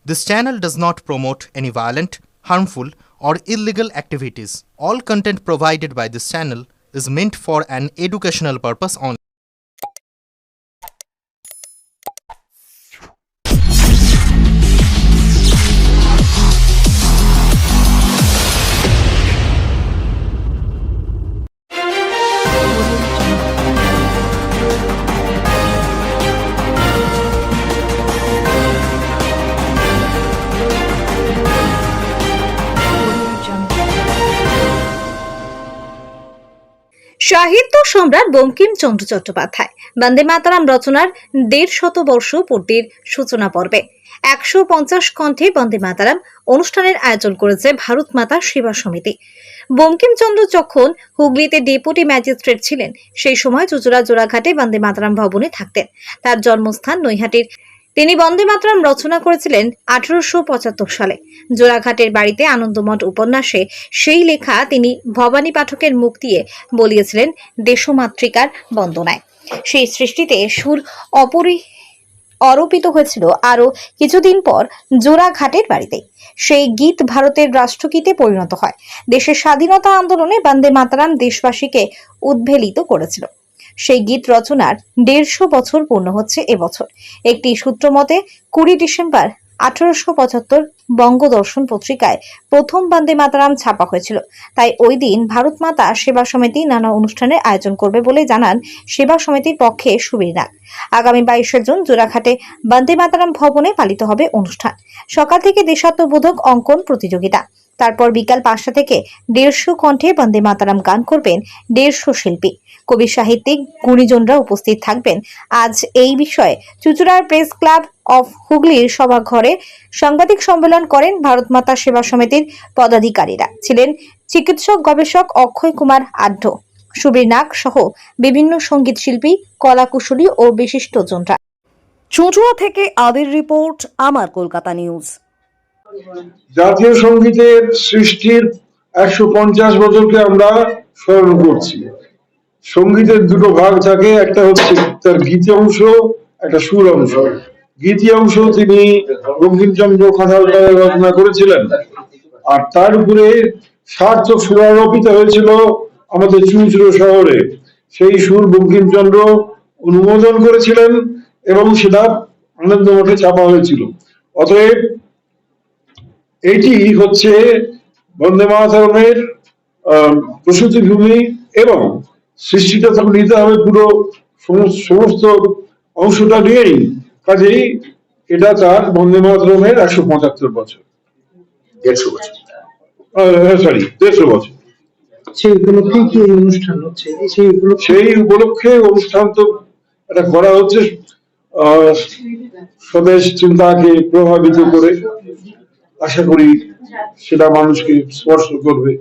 This channel does not promote any violent, harmful, or illegal activities. All content provided by this channel is meant for an educational purpose only. সাহিত্য সম্রাট বঙ্কিমচন্দ্র চট্টোপাধ্যায় বন্দে মাতরম রচনার ১৫০ বর্ষ পূর্তির সূচনা পর্বে ১৫০ কণ্ঠে বন্দে মাতরম অনুষ্ঠানের আয়োজন করেছে ভারত মাতা সেবা সমিতি। বঙ্কিমচন্দ্র যখন হুগলিতে ডেপুটি ম্যাজিস্ট্রেট ছিলেন সেই সময় চুঁচুড়া জোড়াঘাটে বন্দে মাতরম ভবনে থাকতেন। তার জন্মস্থান নৈহাটির। তিনি বন্দে মাতরম রচনা করেছিলেন ১৮৭৫ সালে। জোড়াঘাটের বাড়িতে আনন্দমঠ উপন্যাসে সেই লেখা তিনি ভবানী পাঠকের মুখ দিয়ে বলিয়েছিলেন দেশমাতৃকার বন্দনায়। সেই সৃষ্টিতে সুর আরোপিত হয়েছিল আরও কিছুদিন পর জোড়াঘাটের বাড়িতে। সেই গীত ভারতের রাষ্ট্রগীতে পরিণত হয়। দেশের স্বাধীনতা আন্দোলনে বন্দে মাতরম দেশবাসীকে উদ্বেলিত করেছিল। সেই গীত রচনার ১৫০ বছর পূর্ণ হচ্ছে এবছর। একটি সূত্র মতে ২০ ডিসেম্বর ১৮৭৫ বঙ্গদর্শন পত্রিকায় প্রথম বন্দে মাতরম ছাপা হয়েছিল। তাই ওই দিন ভারত মাতা সেবা সমিতি নানা অনুষ্ঠানের আয়োজন করবে বলে জানান সেবা সমিতির পক্ষে সুবীর নাগ। আগামী ২২শে জুন জোড়াঘাটে বন্দে মাতরম ভবনে পালিত হবে অনুষ্ঠান। সকাল থেকে দেশাত্মবোধক অঙ্কন প্রতিযোগিতা, তারপর বিকাল ৫টা থেকে ১৫০ কণ্ঠে বন্দে মাতরম গান করবেন ১৫০ শিল্পী, কবি, সাহিত্যিক, গুণীজনরা উপস্থিত থাকবেন। আজ এই বিষয়ে চুঁচুড়ার প্রেস ক্লাব অফ হুগলির সভাঘরে সাংবাদিক সম্মেলন করেন ভারত মাতা সেবা সমিতির পদাধিকারীরা। ছিলেন চিকিৎসক গবেষক অক্ষয় কুমার আঢ্য, সুবীর নাগ সহ বিভিন্ন সঙ্গীত শিল্পী, কলাকুশলী ও বিশিষ্টজনরা। চুঁচুড়া থেকে আদির রিপোর্ট, আমার কলকাতা নিউজ। জাতীয় সঙ্গীতের সৃষ্টির ১৫০ বছরকে আমরা স্মরণ করছি। সঙ্গীতের দুটো ভাগ থাকে, একটা হচ্ছে তার গীতি অংশ, একটা সুর অংশ। গীতি অংশ তিনি বঙ্কিমচন্দ্র খাতালকার রচনা করেছিলেন, আর তার উপরে সার্থক সুরারোপিত হয়েছিল আমাদের চুঁচুড়ো শহরে। সেই সুর বঙ্কিমচন্দ্র অনুমোদন করেছিলেন এবং সেটা আনন্দমঠে ছাপা হয়েছিল। অতএব এটি হচ্ছে বন্দে মাতরমের প্রসূতি ভূমি এবং সৃষ্টিটা তখন নিতে হবে পুরো সমস্ত অংশটা নিয়েই। কাজেই এটা তার বন্দে মাতরমের ১৭৫ বছর, ১৫০ বছর, সরি ১৫০ বছর। সেই উপলক্ষে কি এই অনুষ্ঠান হচ্ছে? সেই উপলক্ষে অনুষ্ঠান তো এটা করা হচ্ছে স্বদেশ চিন্তাকে প্রভাবিত করে। আশা করি সেটা মানুষকে স্পর্শ করবে।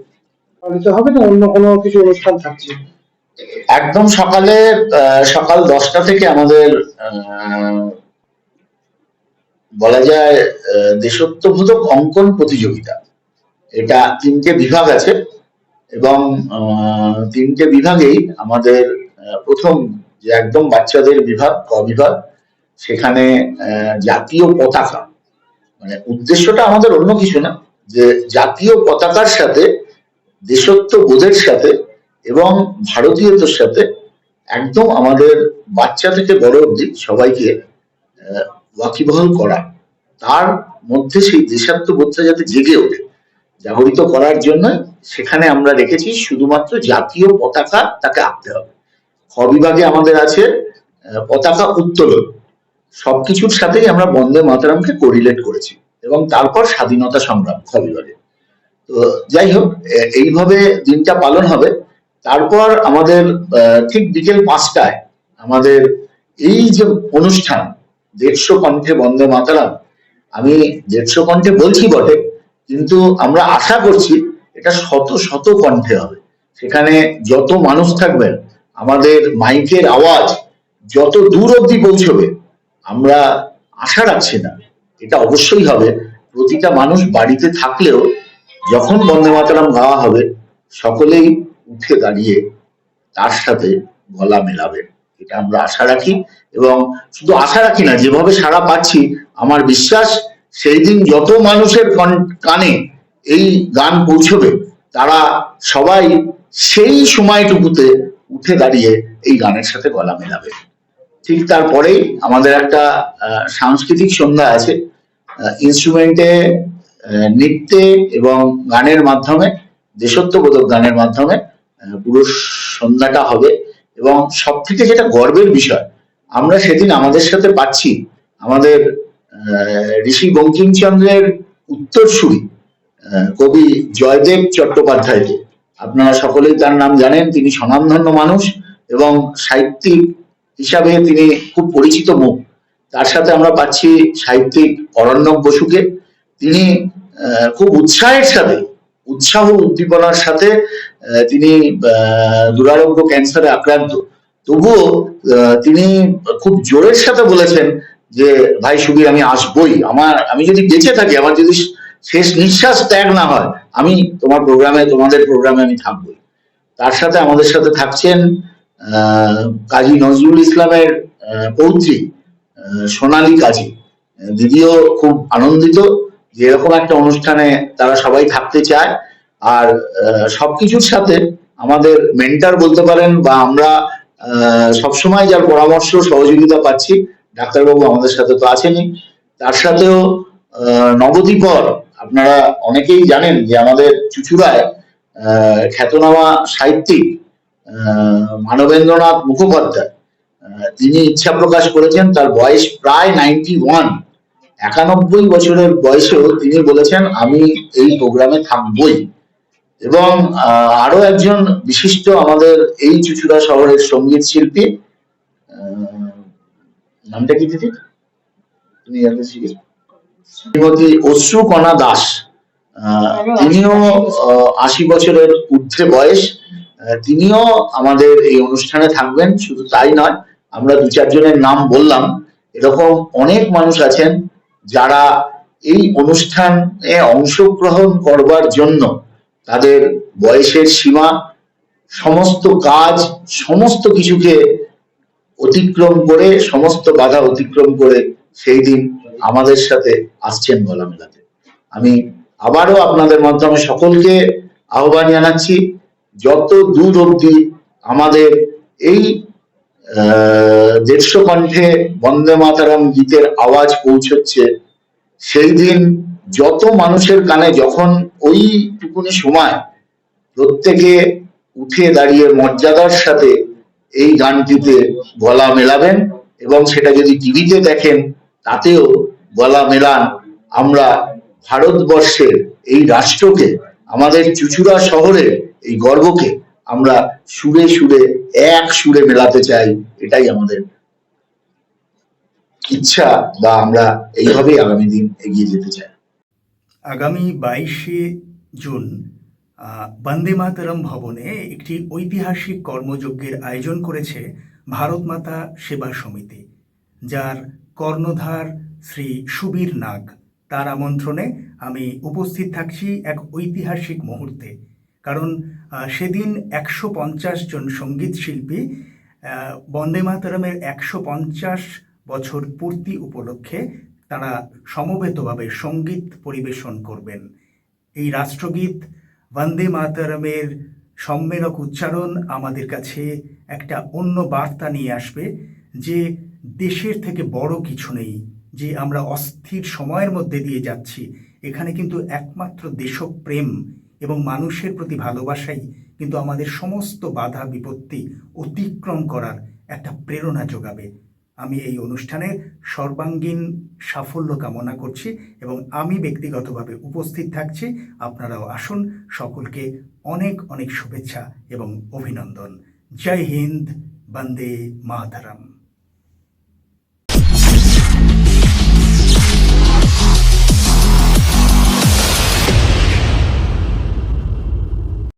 পালিত হবে না অন্য কোনো কিছু অনুষ্ঠান থাকছে? একদম সকাল ১০টা থেকে আমাদের বলা যায় দেশাত্মবোধক অঙ্কন প্রতিযোগিতা। এটা ৩টে বিভাগ আছে এবং ৩টে বিভাগেই আমাদের প্রথম যে একদম বাচ্চাদের বিভাগ, ক বিভাগ, সেখানে জাতীয় পতাকা, মানে উদ্দেশ্যটা আমাদের অন্য কিছু না, যে জাতীয় পতাকার সাথে দেশাত্মবোধের সাথে এবং ভারতীয়তার সাথে একদম আমাদের বাচ্চা থেকে বড় অবধি সবাইকে ওয়াকিবহাল করা, তার মধ্যে সেই দেশাত্মবোধটা যাতে জেগে ওঠে, জাগরিত করার জন্য সেখানে আমরা রেখেছি শুধুমাত্র জাতীয় পতাকা তাকে আঁকতে হবে। খ বিভাগে আমাদের আছে পতাকা উত্তোলন। সবকিছুর সাথেই আমরা বন্দে মাতরমকে কোরিলেট করেছি এবং তারপর স্বাধীনতা সংগ্রাম খ বিভাগে। তো যাই হোক, এইভাবে দিনটা পালন হবে। তারপর আমাদের ঠিক বিকেল ৫টায় আমাদের এই যে অনুষ্ঠান ১৫০ কণ্ঠে বন্দে মাতরম, আমি ১৫০ কণ্ঠে বলছি বটে, কিন্তু আমরা আশা করছি এটা শত শত কণ্ঠে হবে। সেখানে যত মানুষ থাকবেন, আমাদের মাইকের আওয়াজ যত দূর অবধি পৌঁছবে, আমরা আশা রাখছি না, এটা অবশ্যই হবে। প্রতিটা মানুষ বাড়িতে থাকলেও যখন বন্দে মাতরম গাওয়া হবে, সকলেই উঠে দাঁড়িয়ে তার সাথে গলা মেলাবে, এটা আমরা আশা রাখি। এবং শুধু আশা রাখি না, যেভাবে সাড়া পাচ্ছি, আমার বিশ্বাস সেই দিন যত মানুষের কানে এই গান পৌঁছবে তারা সবাই সেই সময়টুকুতে উঠে দাঁড়িয়ে এই গানের সাথে গলা মেলাবে। ঠিক তারপরেই আমাদের একটা সাংস্কৃতিক সন্ধ্যা আছে, ইনস্ট্রুমেন্টে, নৃত্যে এবং গানের মাধ্যমে, দেশাত্মবোধক গানের মাধ্যমে পুরো সন্ধ্যাটা হবে। এবং সব থেকে যেটা গর্বের বিষয়, আমরা সেদিন আমাদের সাথে পাচ্ছি আমাদের ঋষি বঙ্কিমচন্দ্রের উত্তরসূরি কবি জয়দেব চট্টোপাধ্যায়কে। আপনারা সকলেই তার নাম জানেন, তিনি স্বনামধন্য মানুষ এবং সাহিত্যিক হিসাবে তিনি খুব পরিচিত মুখ। তার সাথে আমরা পাচ্ছি সাহিত্যিক অরণ্যক বসুকে। তিনি খুব উৎসাহ উদ্দীপনার সাথে তিনি দুরারোগ্য ক্যান্সারে আক্রান্ত, তবুও তিনি খুব জোরের সাথে বলেছেন যে ভাই সুবীর, আমি আসবই, আমি যদি বেঁচে থাকি, আমার যদি শেষ নিঃশ্বাস ত্যাগ না হয়, আমি তোমাদের প্রোগ্রামে আমি থাকবই। তার সাথে আমাদের সাথে থাকছেন কাজী নজরুল ইসলামের পৌত্রী সোনালী কাজী। দিদিও খুব আনন্দিত যে এরকম একটা অনুষ্ঠানে তারা সবাই থাকতে চায়। আর সবকিছুর সাথে আমাদের মেন্টর বলতে পারেন, বা আমরা সবসময় যার পরামর্শ সহযোগিতা পাচ্ছি, ডাক্তারবাবু আমাদের সাথে তো আছেনই, তার সাথেও নবদ্বীপর, আপনারা অনেকেই জানেন যে আমাদের চুঁচুড়ায় খ্যাতনামা সাহিত্যিক মানবেন্দ্রনাথ মুখোপাধ্যায়, তিনি ইচ্ছা প্রকাশ করেছেন, তার বয়স প্রায় 91 বছরের বয়সেও তিনি বলেছেন আমি এই প্রোগ্রামে থাকবই। এবং আরো একজন বিশিষ্ট আমাদের এই চুঁচুড়া শহরের সঙ্গীত শিল্পী, নামটা কি দিদি, শ্রীমতী অশ্রুকণা দাস, তিনিও 80 বছরের ঊর্ধ্বে বয়স, তিনিও আমাদের এই অনুষ্ঠানে থাকবেন। শুধু তাই নয়, আমরা 2-4 জনের নাম বললাম, এরকম অনেক মানুষ আছেন যারা এই অনুষ্ঠানে অংশগ্রহণ করবার জন্য তাদের বয়সের সীমা, সমস্ত কাজ, সমস্ত কিছুকে অতিক্রম করে, সমস্ত বাধা অতিক্রম করে সেই দিন আমাদের সাথে আসছেন গলা মেলাতে। আমি আবারও আপনাদের মাধ্যমে সকলকে আহ্বান জানাচ্ছি, যত দূর অবধি আমাদের এই 150 কণ্ঠে বন্দে মাতরম গীতের আওয়াজ পৌঁছচ্ছে, সেই দিন যত মানুষের কানে যখন ওইটুকুনি সময় প্রত্যেকে উঠে দাঁড়িয়ে মর্যাদার সাথে এই গানটিতে গলা মেলাবেন, এবং সেটা যদি টিভিতে দেখেন তাতেও গলা মেলান, আমরা ভারতবর্ষের এই রাষ্ট্রকে, আমাদের চুঁচুড়া শহরের এই গর্বকে আমরা সুরে সুরে, এক সুরে মেলাতে চাই। এটাই আমাদের ইচ্ছা, বা আমরা এইভাবেই আগামী দিন এগিয়ে যেতে চাই। আগামী 22শে জুন বন্দে মাতরম ভবনে একটি ঐতিহাসিক কর্মযজ্ঞের আয়োজন করেছে ভারত মাতা সেবা সমিতি, যার কর্ণধার শ্রী সুবীর নাগ। তার আমন্ত্রণে আমি উপস্থিত থাকছি এক ঐতিহাসিক মুহূর্তে, কারণ সেদিন 150 জন সঙ্গীত শিল্পী বন্দে মাতরমের 150 বছর পূর্তি উপলক্ষে তারা সমবেতভাবে সঙ্গীত পরিবেশন করবেন। এই রাষ্ট্রগীত বন্দে মাতরমের সম্মেলক উচ্চারণ আমাদের কাছে একটা অন্য বার্তা নিয়ে আসবে, যে দেশের থেকে বড় কিছু নেই, যে আমরা অস্থির সময়ের মধ্যে দিয়ে যাচ্ছি, এখানে কিন্তু একমাত্র দেশপ্রেম এবং মানুষের প্রতি ভালোবাসাই কিন্তু আমাদের সমস্ত বাধা বিপত্তি অতিক্রম করার একটা প্রেরণা যোগাবে। আমি এই অনুষ্ঠানের সর্বাঙ্গীন সাফল্য কামনা করছি এবং আমি ব্যক্তিগতভাবে উপস্থিত থাকছি। আপনারাও আসুন। সকলকে অনেক অনেক শুভেচ্ছা এবং অভিনন্দন। জয় হিন্দ, বন্দে মাতরম।